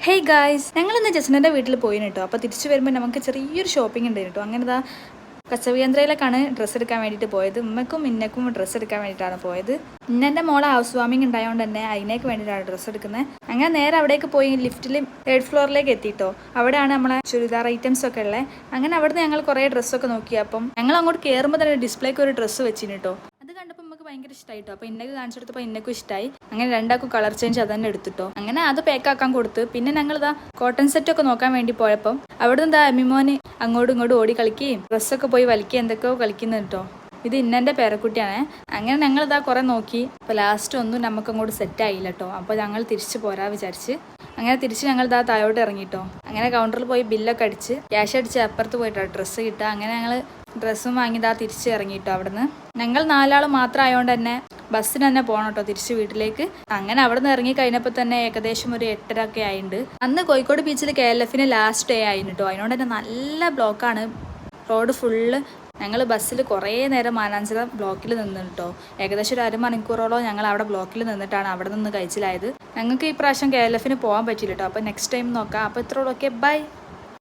Hey guys, ഞങ്ങളിന്ന് ജസ്നൻ്റെ വീട്ടിൽ പോയിന് കേട്ടോ. അപ്പോൾ തിരിച്ചു വരുമ്പോൾ നമുക്ക് ചെറിയൊരു ഷോപ്പിംഗ് ഉണ്ട് കേട്ടോ. അങ്ങനെ കച്ചവയന്ത്രയിലേക്കാണ് ഡ്രസ്സ് എടുക്കാൻ വേണ്ടിയിട്ട് പോയത്. ഉമ്മക്കും ഇന്നക്കും ഡ്രസ്സ് എടുക്കാൻ വേണ്ടിയിട്ടാണ് പോയത്. ഇന്നെൻ്റെ മോളെ ഹൗസ് വാമിംഗ് ഉണ്ടായതുകൊണ്ട് തന്നെ അതിനേക്ക് വേണ്ടിയിട്ടാണ് ഡ്രസ്സ് എടുക്കുന്നത്. അങ്ങനെ നേരെ അവിടേക്ക് പോയി ലിഫ്റ്റിൽ 3rd ഫ്ലോറിലേക്ക് എത്തിയിട്ടോ. അവിടെയാണ് നമ്മളെ ചുരിദാർ ഐറ്റംസ് ഒക്കെ ഉള്ളത്. അങ്ങനെ അവിടുന്ന് ഞങ്ങൾ കുറേ ഡ്രസ്സൊക്കെ നോക്കി. അപ്പം ഞങ്ങൾ അങ്ങോട്ട് കയറുമ്പോൾ തന്നെ ഡിസ്പ്ലേക്ക് ഒരു ഡ്രസ്സ് വെച്ചിന് കേട്ടോ. അത് കണ്ടപ്പോൾ നമുക്ക് ഭയങ്കര ഇഷ്ടമായിട്ടോ. അപ്പോൾ ഇന്നക്ക് കാണിച്ചു കൊടുത്തപ്പോൾ ഇന്നക്കും ഇഷ്ടമായി. അങ്ങനെ രണ്ടാക്കും കളർ ചേഞ്ച് അത് തന്നെ എടുത്തിട്ടോ. അങ്ങനെ അത് പാക്കാക്കാൻ കൊടുത്ത് പിന്നെ ഞങ്ങൾ കോട്ടൺ സെറ്റൊക്കെ നോക്കാൻ വേണ്ടി പോയപ്പം അവിടുന്ന് എമിമോന് അങ്ങോട്ടും ഇങ്ങോട്ടും ഓടി കളിക്കുകയും ഡ്രസ്സൊക്കെ പോയി വലിക്കുക എന്തൊക്കെയോ കളിക്കുന്നത് കേട്ടോ. ഇത് ഇന്നെൻ്റെ പേരക്കുട്ടിയാണ്. അങ്ങനെ ഞങ്ങൾ കുറേ നോക്കി. അപ്പോൾ ലാസ്റ്റ് ഒന്നും നമുക്ക് അങ്ങോട്ട് സെറ്റായില്ല കേട്ടോ. അപ്പോൾ ഞങ്ങൾ തിരിച്ച് പോരാ വിചാരിച്ച് അങ്ങനെ തിരിച്ച് ഞങ്ങൾ താഴോട്ട് ഇറങ്ങിട്ടോ. അങ്ങനെ കൗണ്ടറിൽ പോയി ബില്ലൊക്കെ അടിച്ച് ക്യാഷ് അടിച്ച് അപ്പുറത്ത് പോയിട്ടോ ഡ്രസ്സ് കിട്ടുക. അങ്ങനെ ഞങ്ങൾ ഡ്രസ്സും വാങ്ങി തിരിച്ച് ഇറങ്ങിട്ടോ. അവിടുന്ന് ഞങ്ങൾ 4 ആൾ മാത്രം ആയതുകൊണ്ട് തന്നെ ബസ്സിന് തന്നെ പോകണം കേട്ടോ തിരിച്ച് വീട്ടിലേക്ക്. അങ്ങനെ അവിടെ നിന്ന് ഇറങ്ങി കഴിഞ്ഞപ്പോൾ തന്നെ ഏകദേശം ഒരു 8:30 ഒക്കെ ആയിട്ടുണ്ട്. അന്ന് കോഴിക്കോട് ബീച്ചിൽ KLF ലാസ്റ്റ് ഡേ ആയിരുന്നു കേട്ടോ. അതിനോണ്ട് തന്നെ നല്ല ബ്ലോക്കാണ് റോഡ് ഫുള്ള്. ഞങ്ങൾ ബസ്സിൽ കുറേ നേരം മാനാഞ്ചിറ ബ്ലോക്കിൽ നിന്ന് കേട്ടോ. ഏകദേശം ഒരു അരമണിക്കൂറോളം ഞങ്ങൾ അവിടെ ബ്ലോക്കിൽ നിന്നിട്ടാണ് അവിടെ നിന്ന് കഴിച്ചിലായത്. ഞങ്ങൾക്ക് ഈ പ്രാവശ്യം KLF പോകാൻ പറ്റില്ല കേട്ടോ. അപ്പോൾ നെക്സ്റ്റ് ടൈം നോക്കാം. അപ്പോൾ ഇത്രയോളൊക്കെ ബൈ.